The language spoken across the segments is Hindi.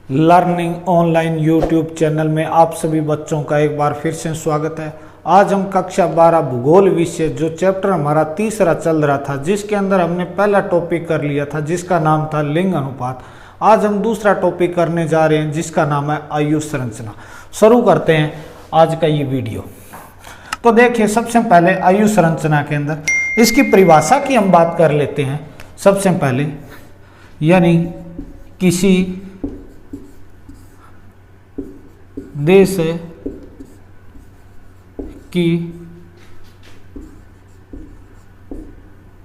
लर्निंग ऑनलाइन यूट्यूब चैनल में आप सभी बच्चों का एक बार फिर से स्वागत है। आज हम कक्षा 12 भूगोल विषय जो चैप्टर हमारा तीसरा चल रहा था, जिसके अंदर हमने पहला टॉपिक कर लिया था जिसका नाम था लिंग अनुपात। आज हम दूसरा टॉपिक करने जा रहे हैं जिसका नाम है आयु संरचना। शुरू करते हैं आज का ये वीडियो। तो देखिए, सबसे पहले आयु संरचना के अंदर इसकी परिभाषा की हम बात कर लेते हैं। सबसे पहले यानी किसी देश की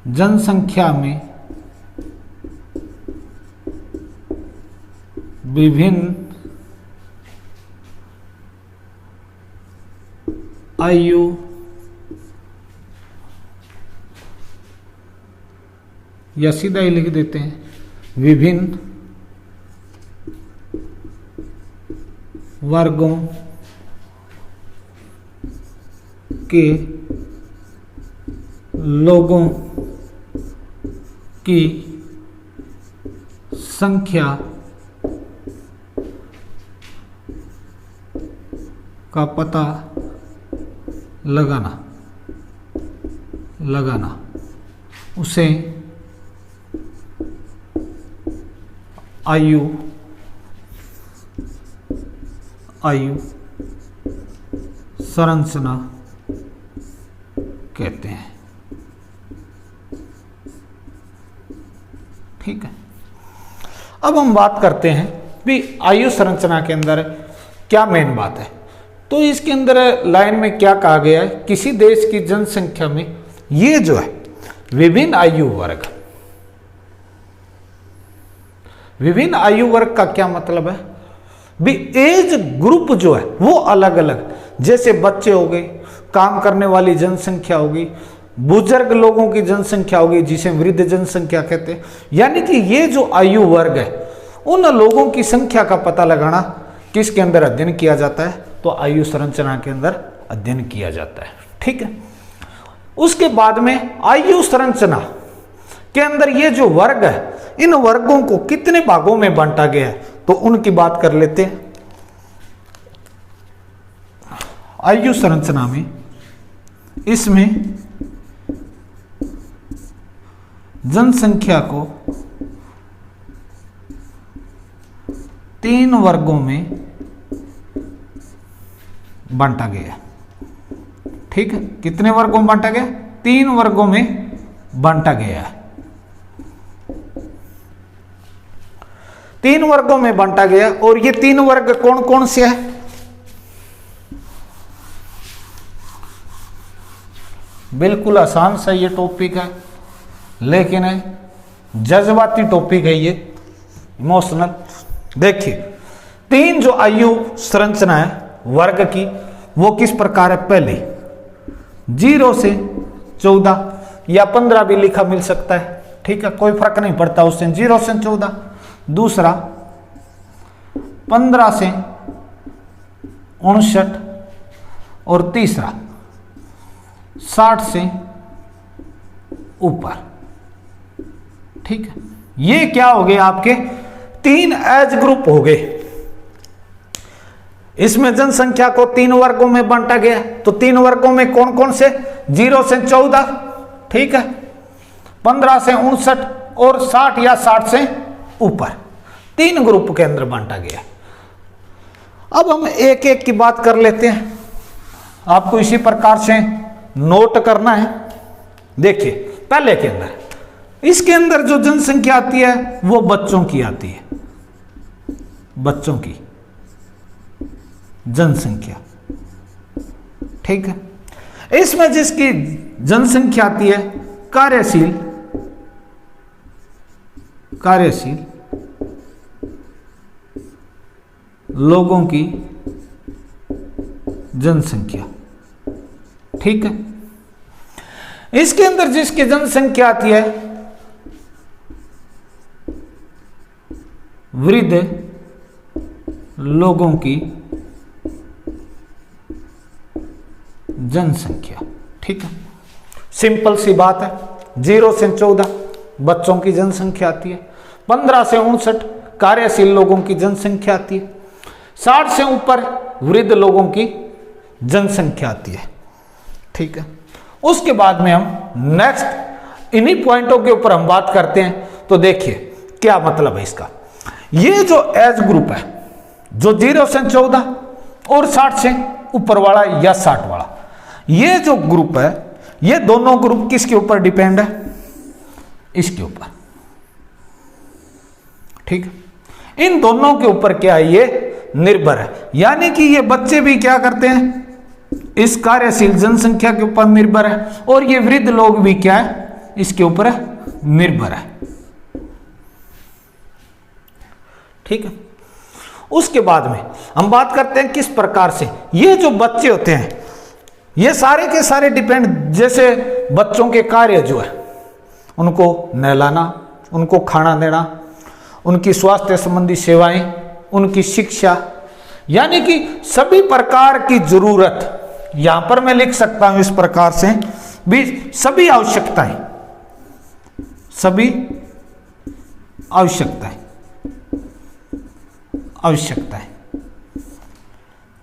जनसंख्या में विभिन्न आयु या सीधा ही लिख देते हैं विभिन्न वर्गों के लोगों की संख्या का पता लगाना उसे आयु संरचना कहते हैं। ठीक है, अब हम बात करते हैं भी आयु संरचना के अंदर क्या मेन बात है। तो इसके अंदर लाइन में क्या कहा गया है, किसी देश की जनसंख्या में ये जो है विभिन्न आयु वर्ग का क्या मतलब है भी, एज ग्रुप जो है वो अलग अलग, जैसे बच्चे हो गए, काम करने वाली जनसंख्या होगी, बुजुर्ग लोगों की जनसंख्या होगी जिसे वृद्ध जनसंख्या कहते हैं। यानी कि ये जो आयु वर्ग है उन लोगों की संख्या का पता लगाना किसके अंदर अध्ययन किया जाता है, तो आयु संरचना के अंदर अध्ययन किया जाता है। ठीक है, उसके बाद में आयु संरचना के अंदर ये जो वर्ग है इन वर्गों को कितने भागों में बांटा गया है तो उनकी बात कर लेते हैं। आयु संरचना में इसमें जनसंख्या को 3 वर्गों में बांटा गया। ठीक है, कितने वर्गों में बांटा गया? 3 वर्गों में बांटा गया है। 3 वर्गों में बांटा गया। और ये 3 वर्ग कौन कौन से हैं? बिल्कुल आसान सा ये टॉपिक है, लेकिन जज्बाती टॉपिक है ये, इमोशनल। देखिए, 3 जो आयु संरचना है वर्ग की वो किस प्रकार है। पहले 0 से 14 या 15 भी लिखा मिल सकता है। ठीक है, कोई फर्क नहीं पड़ता उससे, 0 से 14। दूसरा 15 से 59 और तीसरा 60 से ऊपर। ठीक है, ये क्या हो गए आपके 3 एज ग्रुप हो गए। इसमें जनसंख्या को 3 वर्गों में बांटा गया। तो 3 वर्गों में कौन कौन से? 0 से 14, ठीक है, 15 से 59 और 60 या 60 से ऊपर। 3 ग्रुप के अंदर बांटा गया। अब हम एक एक की बात कर लेते हैं, आपको इसी प्रकार से नोट करना है। देखिए, पहले के अंदर इसके अंदर जो जनसंख्या आती है वो बच्चों की आती है, बच्चों की जनसंख्या। ठीक है, इसमें जिसकी जनसंख्या आती है कार्यशील लोगों की जनसंख्या। ठीक है, इसके अंदर जिसकी जनसंख्या आती है वृद्ध लोगों की जनसंख्या। ठीक है, सिंपल सी बात है। 0 से 14 बच्चों की जनसंख्या आती है, 15 से 59 कार्यशील लोगों की जनसंख्या आती है, 60 से ऊपर वृद्ध लोगों की जनसंख्या आती है। ठीक है, उसके बाद में हम नेक्स्ट इन्हीं पॉइंटों के ऊपर हम बात करते हैं। तो देखिए क्या मतलब है इसका। ये जो एज ग्रुप है, जो 0 से 14 और 60 से ऊपर वाला या 60 वाला, ये जो ग्रुप है, ये दोनों ग्रुप किसके ऊपर डिपेंड है? इसके ऊपर। ठीक है, इन दोनों के ऊपर क्या है? ये निर्भर है। यानी कि ये बच्चे भी क्या करते हैं? इस कार्यशील जनसंख्या के ऊपर निर्भर है, और ये वृद्ध लोग भी क्या है? इसके ऊपर निर्भर है। ठीक है, उसके बाद में हम बात करते हैं किस प्रकार से ये जो बच्चे होते हैं, ये सारे के सारे डिपेंड, जैसे बच्चों के कार्य जो है, उनको नहलाना, उनको खाना देना, उनकी स्वास्थ्य संबंधी सेवाएं, उनकी शिक्षा, यानी कि सभी प्रकार की जरूरत, यहां पर मैं लिख सकता हूं इस प्रकार से भी, सभी आवश्यकताएं, सभी आवश्यकताएं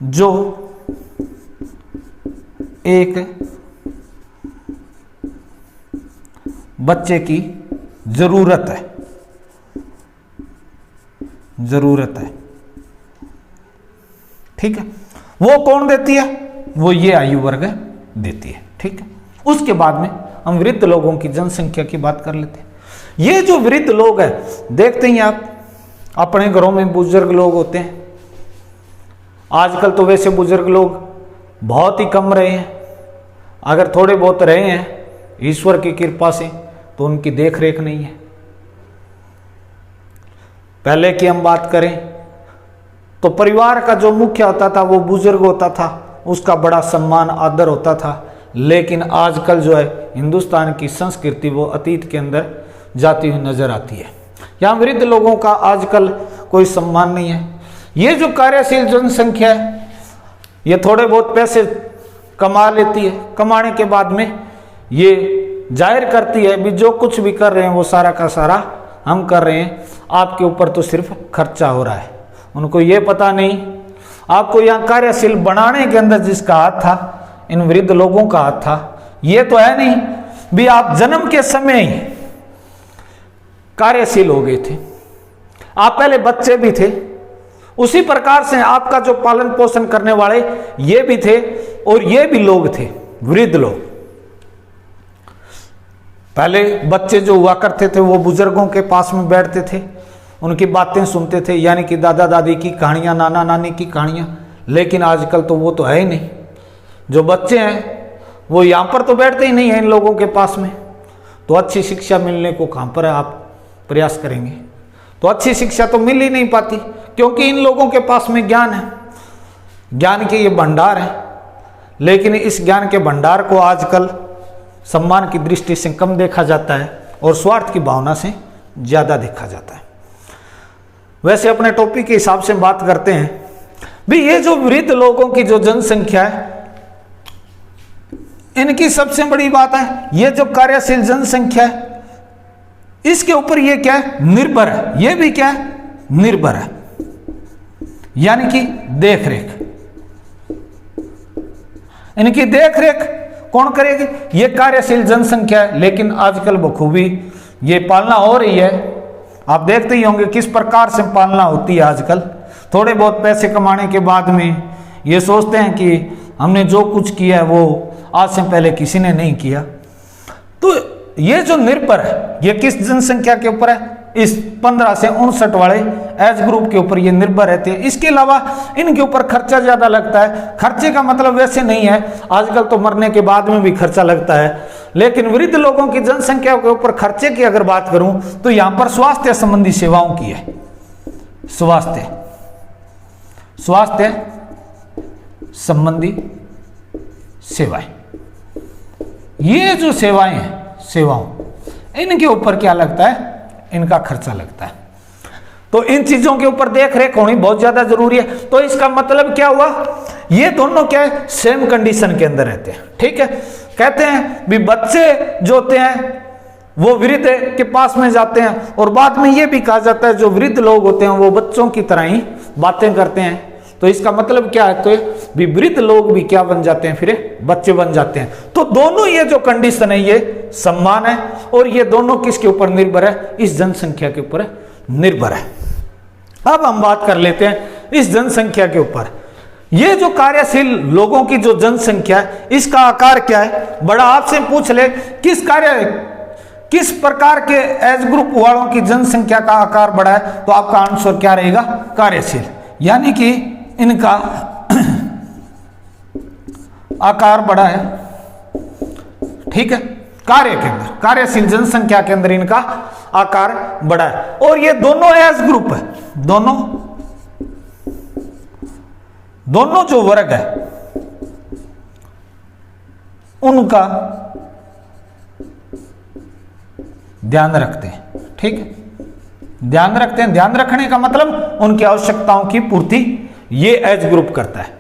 जो एक बच्चे की जरूरत है, ठीक है, वो कौन देती है? वो ये आयु वर्ग देती है। ठीक है, उसके बाद में हम वृद्ध लोगों की जनसंख्या की बात कर लेते हैं। ये जो वृद्ध लोग हैं, देखते ही आप अपने घरों में बुजुर्ग लोग होते हैं। आजकल तो वैसे बुजुर्ग लोग बहुत ही कम रहे हैं, अगर थोड़े बहुत रहे हैं ईश्वर की कृपा से, तो उनकी देख रेख नहीं है। पहले की हम बात करें तो परिवार का जो मुख्य होता था वो बुजुर्ग होता था, उसका बड़ा सम्मान आदर होता था। लेकिन आजकल जो है हिंदुस्तान की संस्कृति वो अतीत के अंदर जाती हुई नजर आती है। यहाँ वृद्ध लोगों का आजकल कोई सम्मान नहीं है। ये जो कार्यशील जनसंख्या है, ये थोड़े बहुत पैसे कमा लेती है, कमाने के बाद में ये जाहिर करती है भी जो कुछ भी कर रहे हैं वो सारा का सारा हम कर रहे हैं, आपके ऊपर तो सिर्फ खर्चा हो रहा है। उनको ये पता नहीं आपको यहाँ कार्यशील बनाने के अंदर जिसका हाथ था, इन वृद्ध लोगों का हाथ था। ये तो है नहीं भी आप जन्म के समय ही कार्यशील हो गए थे, आप पहले बच्चे भी थे, उसी प्रकार से आपका जो पालन पोषण करने वाले ये भी थे, और ये भी लोग थे वृद्ध लोग। पहले बच्चे जो हुआ करते थे वो बुजुर्गों के पास में बैठते थे, उनकी बातें सुनते थे, यानी कि दादा दादी की कहानियां, नाना नानी की कहानियां। लेकिन आजकल तो वो तो है ही नहीं। जो बच्चे हैं वो यहाँ पर तो बैठते ही नहीं है इन लोगों के पास में। तो अच्छी शिक्षा मिलने को कहाँ पर आप प्रयास करेंगे? तो अच्छी शिक्षा तो मिल ही नहीं पाती, क्योंकि इन लोगों के पास में ज्ञान है, ज्ञान के ये भंडार है। लेकिन इस ज्ञान के भंडार को आजकल सम्मान की दृष्टि से कम देखा जाता है और स्वार्थ की भावना से ज्यादा देखा जाता है। वैसे अपने टॉपिक के हिसाब से बात करते हैं भी, ये जो वृद्ध लोगों की जो जनसंख्या है, इनकी सबसे बड़ी बात है ये जो कार्यशील जनसंख्या है, इसके ऊपर ये क्या है? निर्भर है। ये भी क्या है? निर्भर है, यानी कि देख रेख। इनकी देख रेख कौन करेगी? ये कार्यशील जनसंख्या है। लेकिन आजकल बखूबी ये पालना हो रही है, आप देखते ही होंगे किस प्रकार से पालना होती है आजकल। थोड़े बहुत पैसे कमाने के बाद में ये सोचते हैं कि हमने जो कुछ किया है वो आज से पहले किसी ने नहीं किया। तो ये जो निर्भर है ये किस जनसंख्या के ऊपर है? इस 15 से 59 वाले एज ग्रुप के ऊपर ये निर्भर रहते हैं। इसके अलावा इनके ऊपर खर्चा ज्यादा लगता है। खर्चे का मतलब वैसे नहीं है, आजकल तो मरने के बाद में भी खर्चा लगता है, लेकिन वृद्ध लोगों की जनसंख्या के ऊपर खर्चे की अगर बात करूं तो यहां पर स्वास्थ्य संबंधी सेवाओं की है। स्वास्थ्य संबंधी सेवाएं, ये जो सेवाएं हैं, सेवाओं, इनके ऊपर क्या लगता है? इनका खर्चा लगता है। तो इन चीजों के ऊपर देख रेख होनी बहुत ज्यादा जरूरी है। तो इसका मतलब क्या हुआ? ये दोनों क्या है? सेम कंडीशन के अंदर रहते हैं। ठीक है, कहते हैं भी बच्चे जो होते हैं वो वृद्ध के पास में जाते हैं। और बाद में ये भी कहा जाता है जो वृद्ध लोग होते हैं वो बच्चों की तरह ही बातें करते हैं। तो इसका मतलब क्या है, तो भी वृद्ध लोग भी क्या बन जाते हैं, फिर बच्चे बन जाते हैं। तो दोनों ये जो कंडीशन है ये समान है, और ये दोनों किसके ऊपर निर्भर है, इस जनसंख्या के ऊपर निर्भर है। अब हम बात कर लेते हैं इस जनसंख्या के ऊपर। ये जो कार्यशील लोगों की जो जनसंख्या है इसका आकार क्या है, बड़ा आपसे पूछ ले किस प्रकार के एज ग्रुप वालों की जनसंख्या का आकार बड़ा है, तो आपका आंसर क्या रहेगा, कार्यशील, यानी कि इनका आकार बड़ा है। ठीक है, कार्य के अंदर, कार्यशील जनसंख्या के अंदर इनका आकार बड़ा है। और ये दोनों एज ग्रुप है, दोनों जो वर्ग है उनका ध्यान रखते हैं। ठीक है, ध्यान रखते हैं, ध्यान रखने का मतलब उनकी आवश्यकताओं की पूर्ति ये एज ग्रुप करता है।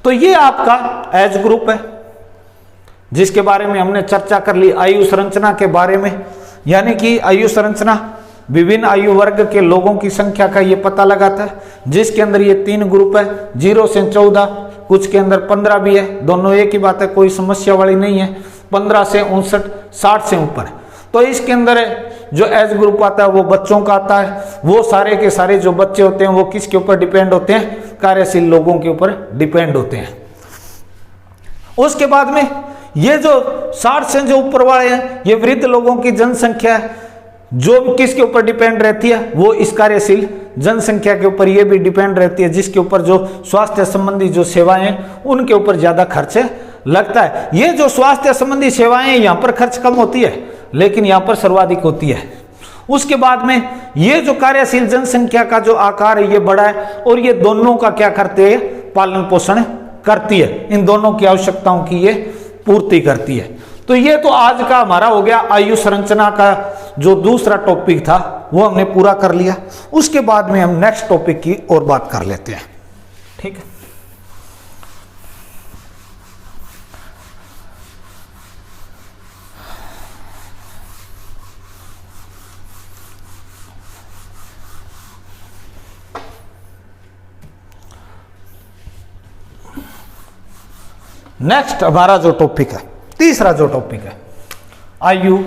तो ये आपका एज ग्रुप है जिसके बारे में हमने चर्चा कर ली आयु संरचना के बारे में, यानी कि आयु संरचना विभिन्न आयु वर्ग के लोगों की संख्या का ये पता लगाता है, जिसके अंदर ये 3 ग्रुप है, 0 से 14, कुछ के अंदर 15 भी है, दोनों एक ही बात है, कोई समस्या वाली नहीं है। 15 से 59, 60 से ऊपर। तो इसके अंदर जो एज ग्रुप आता है वो बच्चों का आता है। वो सारे के सारे जो बच्चे होते हैं वो किसके ऊपर डिपेंड होते हैं, कार्यशील लोगों के ऊपर डिपेंड होते हैं। उसके बाद में ये जो 60 से जो ऊपर वाले हैं ये वृद्ध लोगों की जनसंख्या है, जो किसके ऊपर डिपेंड रहती है, वो इस कार्यशील जनसंख्या के ऊपर ये भी डिपेंड रहती है, जिसके ऊपर जो स्वास्थ्य संबंधी जो सेवाएं हैं उनके ऊपर ज्यादा खर्च लगता है। ये जो स्वास्थ्य संबंधी सेवाएं यहाँ पर खर्च कम होती है लेकिन यहाँ पर सर्वाधिक होती है। उसके बाद में ये जो कार्यशील जनसंख्या का जो आकार है ये बड़ा है, और ये दोनों का क्या करते हैं, पालन पोषण करती है, इन दोनों की आवश्यकताओं की ये पूर्ति करती है। तो ये तो आज का हमारा हो गया आयु संरचना का जो दूसरा टॉपिक था वो हमने पूरा कर लिया। उसके बाद में हम नेक्स्ट टॉपिक की और बात कर लेते हैं। ठीक है, नेक्स्ट हमारा जो टॉपिक है, तीसरा जो टॉपिक है, आयु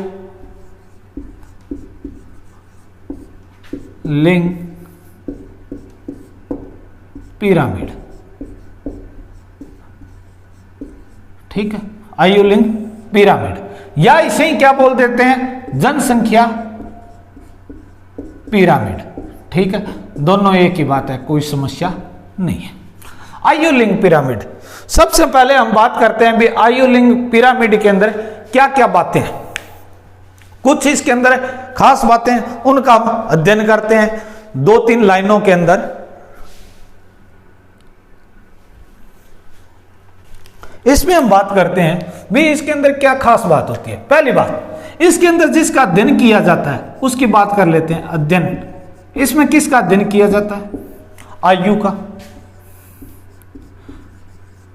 लिंग पिरामिड। ठीक है, आयु लिंग पिरामिड, या इसे ही क्या बोल देते हैं, जनसंख्या पिरामिड। ठीक है, दोनों एक ही बात है, कोई समस्या नहीं है। आयु लिंग पिरामिड, सबसे पहले हम बात करते हैं भी आयु लिंग पिरामिड के अंदर क्या क्या बातें हैं। कुछ इसके अंदर खास बातें उनका हम अध्ययन करते हैं 2-3 लाइनों के अंदर। इसमें हम बात करते हैं भी इसके अंदर क्या खास बात होती है। पहली बात, इसके अंदर जिसका अध्ययन किया जाता है उसकी बात कर लेते हैं। अध्ययन, इसमें किसका अध्ययन किया जाता है, आयु का।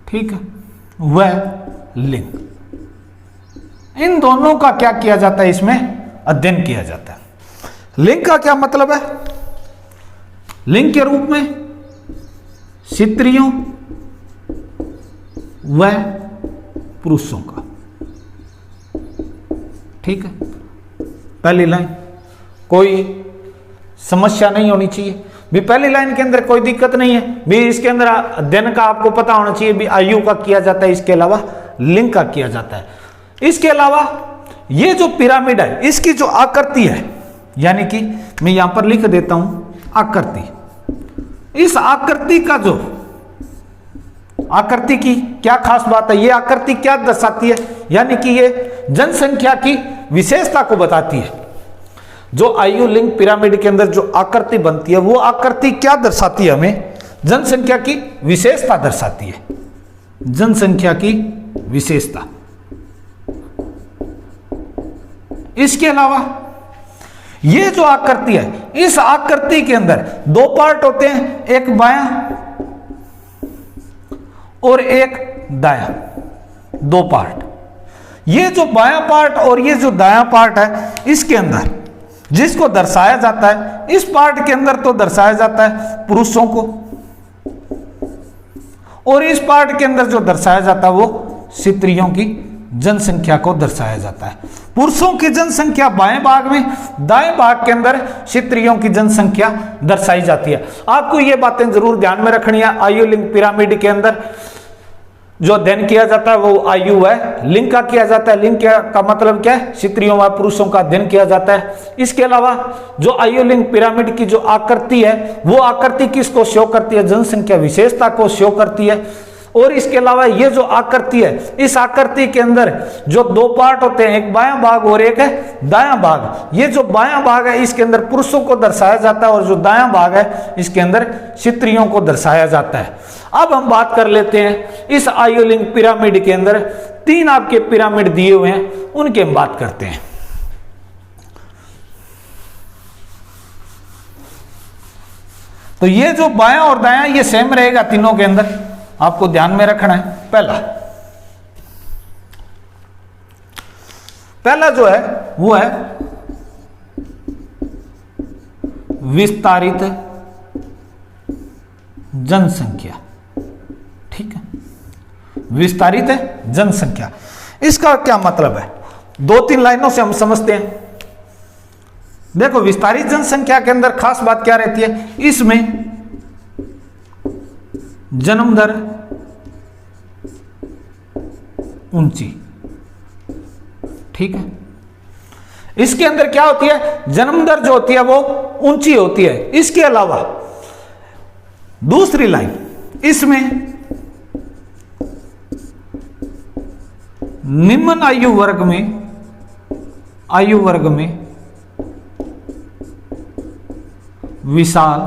ठीक है, वह लिंग, इन दोनों का क्या किया जाता है, इसमें अध्ययन किया जाता है। लिंग का क्या मतलब है, लिंग के रूप में स्त्रियों व पुरुषों का। ठीक है, पहली लाइन, कोई समस्या नहीं होनी चाहिए भी, पहली लाइन के अंदर कोई दिक्कत नहीं है भी। इसके अंदर अध्ययन का आपको पता होना चाहिए भी, आयु का किया जाता है, इसके अलावा लिंग का किया जाता है। इसके अलावा ये जो पिरामिड है इसकी जो आकृति है, यानी कि मैं यहां पर लिख देता हूं आकृति, इस आकृति का जो आकृति की क्या खास बात है, ये आकृति क्या दर्शाती है, यानी कि ये जनसंख्या की विशेषता को बताती है। जो आयु लिंग पिरामिड के अंदर जो आकृति बनती है वो आकृति क्या दर्शाती है, हमें जनसंख्या की विशेषता दर्शाती है, जनसंख्या की विशेषता। इसके अलावा ये जो आकृति है, इस आकृति के अंदर 2 पार्ट होते हैं, एक बायां और एक दायां, 2 पार्ट। ये जो बायां पार्ट और ये जो दायां पार्ट है, इसके अंदर जिसको दर्शाया जाता है, इस पार्ट के अंदर तो दर्शाया जाता है पुरुषों को, और इस पार्ट के अंदर जो दर्शाया जाता है वो स्त्रियों की जनसंख्या को दर्शाया जाता है। पुरुषों की जनसंख्या बाएं भाग में, दाएं भाग के अंदर स्त्रियों की जनसंख्या दर्शाई जाती है। आपको ये बातें जरूर ध्यान में रखनी है। आयु लिंग पिरामिड के अंदर जो अध्ययन किया जाता है वो आयु है लिंग का किया जाता है। लिंग का मतलब क्या है? स्त्रियों व पुरुषों का अध्ययन किया जाता है। इसके अलावा जो आयु लिंग पिरामिड की जो आकृति है, वो आकृति किसको शो करती है? जनसंख्या विशेषता को शो करती है। और इसके अलावा ये जो आकृति है, इस आकृति के अंदर जो दो पार्ट होते हैं, एक बायां भाग और एक है दायां भाग। ये जो बायां भाग है इसके अंदर पुरुषों को दर्शाया जाता है और जो दायां भाग है इसके अंदर स्त्रियों को दर्शाया जाता है। अब हम बात कर लेते हैं इस आयु लिंग पिरामिड के अंदर 3 आपके पिरामिड दिए हुए हैं, उनकी हम बात करते हैं। तो ये जो बायां और दायां ये सेम रहेगा तीनों के अंदर, आपको ध्यान में रखना है। पहला जो है वो है विस्तारित जनसंख्या। ठीक है, विस्तारित है जनसंख्या। इसका क्या मतलब है? 2-3 लाइनों से हम समझते हैं। देखो, विस्तारित जनसंख्या के अंदर खास बात क्या रहती है? इसमें जन्म दर ऊंची। ठीक है, इसके अंदर क्या होती है? जन्म दर जो होती है वो ऊंची होती है। इसके अलावा दूसरी लाइन, इसमें निम्न आयु वर्ग में विशाल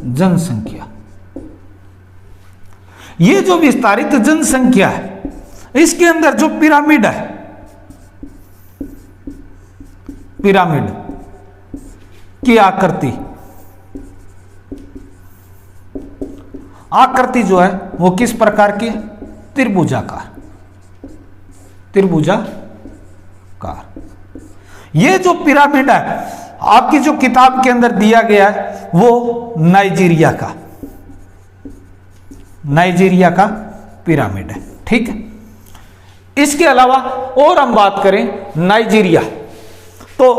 जनसंख्या। ये जो विस्तारित जनसंख्या है, इसके अंदर जो पिरामिड है, पिरामिड की आकृति जो है वो किस प्रकार की? त्रिभुजाकार। ये जो पिरामिड है आपकी जो किताब के अंदर दिया गया है वो नाइजीरिया का पिरामिड है। ठीक है, इसके अलावा और हम बात करें नाइजीरिया, तो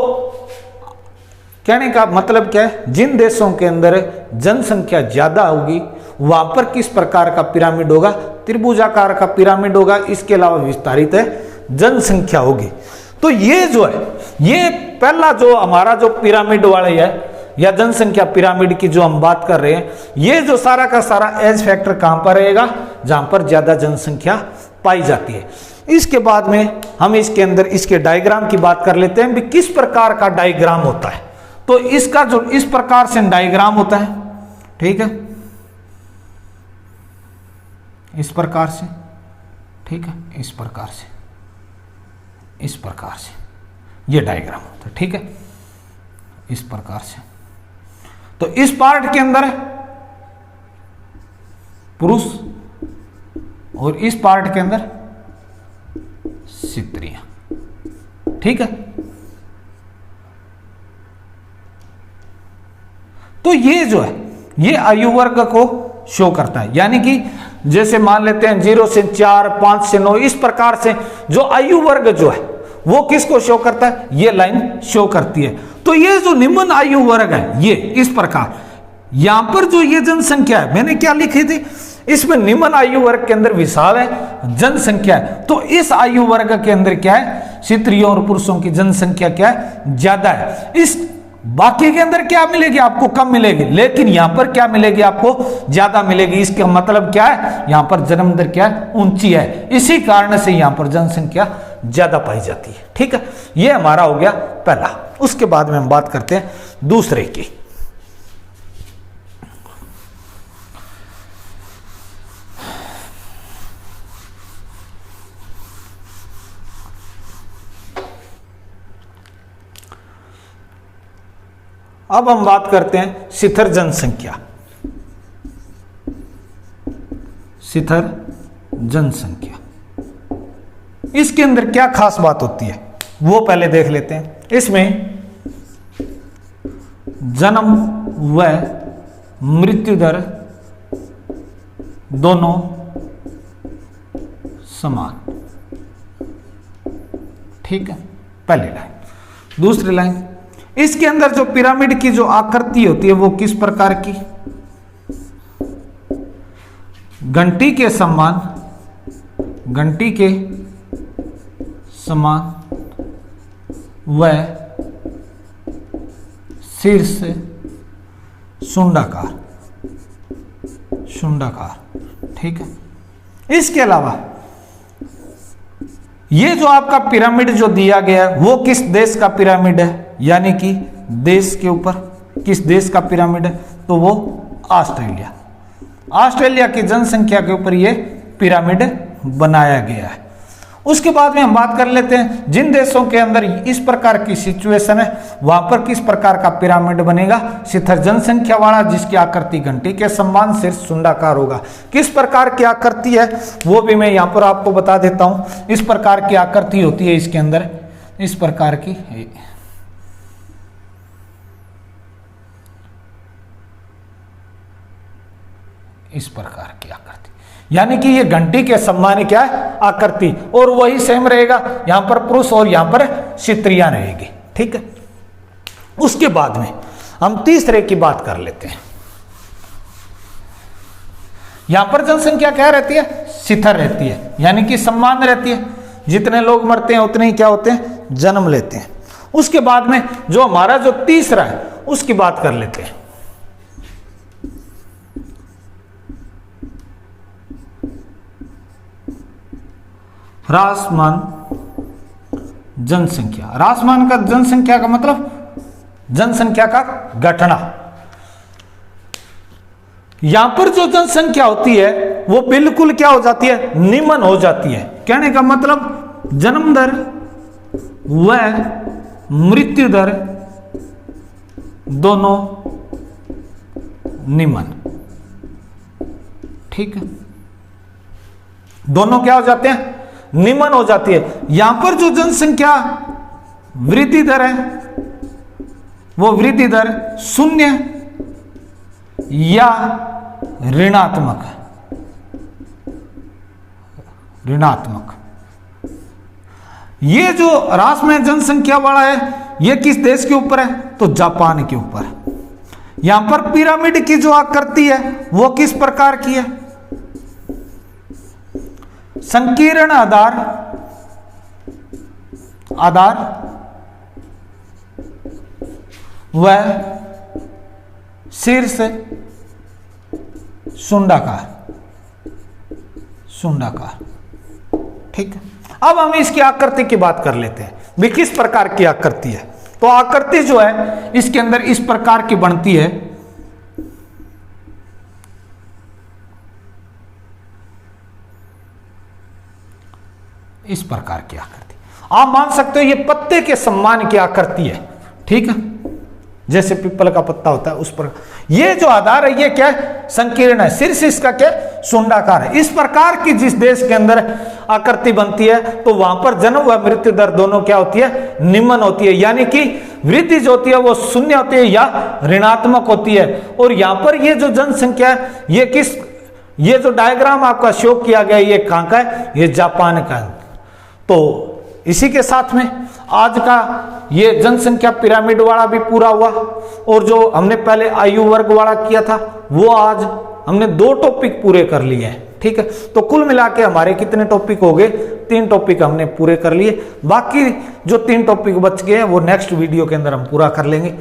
कहने का मतलब क्या है? जिन देशों के अंदर जनसंख्या ज्यादा होगी वहां पर किस प्रकार का पिरामिड होगा? त्रिभुजाकार का पिरामिड होगा। इसके अलावा विस्तारित है जनसंख्या होगी। तो ये जो है, ये पहला जो हमारा जो पिरामिड वाले है या जनसंख्या पिरामिड की जो हम बात कर रहे हैं, ये जो सारा का सारा एज फैक्टर कहां पर रहेगा? जहां पर ज्यादा जनसंख्या पाई जाती है। इसके बाद में हम इसके अंदर इसके डायग्राम की बात कर लेते हैं भी किस प्रकार का डायग्राम होता है। तो इसका जो इस प्रकार से डायग्राम होता है, ठीक है, इस प्रकार से, ठीक है, इस प्रकार से ये डायग्राम होता है। ठीक है, इस प्रकार से। तो इस पार्ट के अंदर पुरुष और इस पार्ट के अंदर स्त्रियां। ठीक है, तो ये जो है ये आयु वर्ग को शो करता है। यानी कि जैसे मान लेते हैं 0 से 4, 5 से 9, इस प्रकार से जो आयु वर्ग जो है वो किसको शो करता है? ये लाइन शो करती है। तो ये जो निम्न आयु वर्ग है ये इस प्रकार, यहां पर जो ये जनसंख्या है मैंने क्या लिखी थी? इसमें निम्न आयु वर्ग के अंदर विशाल है जनसंख्या है। तो इस आयु वर्ग के अंदर क्या है? स्त्रियों और पुरुषों की जनसंख्या क्या है? ज्यादा है। इस बाकी के अंदर क्या मिलेगी? आपको कम मिलेगी, लेकिन यहां पर क्या मिलेगी? आपको ज्यादा मिलेगी। इसका मतलब क्या है? यहां पर जन्म दर क्या है? ऊंची है। इसी कारण से यहां पर जनसंख्या ज्यादा पाई जाती है। ठीक है, ये हमारा हो गया पहला। उसके बाद में हम बात करते हैं दूसरे की। अब हम बात करते हैं शिथिर जनसंख्या। शिथिर जनसंख्या, इसके अंदर क्या खास बात होती है वो पहले देख लेते हैं। इसमें जन्म व मृत्यु दर दोनों समान, ठीक है, पहली लाइन। दूसरी लाइन, इसके अंदर जो पिरामिड की जो आकृति होती है वो किस प्रकार की, घंटी के समान, घंटी के समान व शीर्ष शुंडाकार, शुंडाकार, ठीक है। इसके अलावा ये जो आपका पिरामिड जो दिया गया है वो किस देश का पिरामिड है, यानी कि देश के ऊपर किस देश का पिरामिड है, तो वो ऑस्ट्रेलिया, ऑस्ट्रेलिया की जनसंख्या के ऊपर ये पिरामिड बनाया गया है। उसके बाद में हम बात कर लेते हैं जिन देशों के अंदर इस प्रकार की सिचुएशन है वहां पर किस प्रकार का पिरामिड बनेगा, शिथिल जनसंख्या वाला, जिसकी आकृति घंटी के समान शीर्ष शुंडाकार होगा। किस प्रकार की आकृति है वो भी मैं यहां पर आपको बता देता हूं। इस प्रकार की आकृति होती है इसके अंदर, इस प्रकार की, इस प्रकार की आकृति, यानी कि ये घंटी के समान क्या है आकृति, और वही सेम रहेगा यहां पर पुरुष और यहां पर स्त्रियां रहेगी, ठीक है। उसके बाद में हम तीसरे की बात कर लेते हैं। यहां पर जनसंख्या क्या रहती है, शिथिल रहती है, यानी कि समान रहती है, जितने लोग मरते हैं उतने ही क्या होते हैं, जन्म लेते हैं। उसके बाद में जो हमारा जो तीसरा है उसकी बात कर लेते हैं। ह्रासमान जनसंख्या, ह्रासमान का जनसंख्या का मतलब जनसंख्या का घटना। यहां पर जो जनसंख्या होती है वो बिल्कुल क्या हो जाती है, निम्न हो जाती है। कहने का मतलब जन्म दर व मृत्यु दर दोनों निम्न, ठीक है, दोनों क्या हो जाते हैं, निम्न हो जाती है। यहां पर जो जनसंख्या वृद्धि दर है वो वृद्धि दर शून्य या ऋणात्मक, ऋणात्मक। ये जो ह्रासमान जनसंख्या वाला है ये किस देश के ऊपर है, तो जापान के ऊपर। यहां पर पिरामिड की जो आकृति है वो किस प्रकार की है, संकीर्ण आधार, आधार व शीर्ष शुंडाकार, शुंडाकार, ठीक है। अब हम इसकी आकृति की बात कर लेते हैं भी किस प्रकार की आकृति है। तो आकृति जो है इसके अंदर इस प्रकार की बनती है, इस प्रकार की आकृति। आप मान सकते हो ये पत्ते के सम्मान की आकृति है, ठीक है, जैसे पीपल का पत्ता होता है उस पर। ये जो आधार है ये क्या है, संकीर्ण है, शीर्ष इसका क्या शुंडाकार है। इस प्रकार की जिस देश के अंदर आकृति बनती है तो वहां पर जन्म व मृत्यु दर दोनों क्या होती है, निम्न होती है, यानी कि वृद्धि जो होती है वो शून्य होती है या ऋणात्मक होती है। और यहां पर ये जो जनसंख्या है ये किस, ये जो डायग्राम आपका शो किया गया ये कहां का है, ये जापान का है। तो इसी के साथ में आज का ये जनसंख्या पिरामिड वाला भी पूरा हुआ, और जो हमने पहले आयु वर्ग वाला किया था वो आज हमने 2 टॉपिक पूरे कर लिए हैं, ठीक है। तो कुल मिला के हमारे कितने टॉपिक हो गए, 3 टॉपिक हमने पूरे कर लिए। बाकी जो 3 टॉपिक बच गए हैं वो नेक्स्ट वीडियो के अंदर हम पूरा कर लेंगे।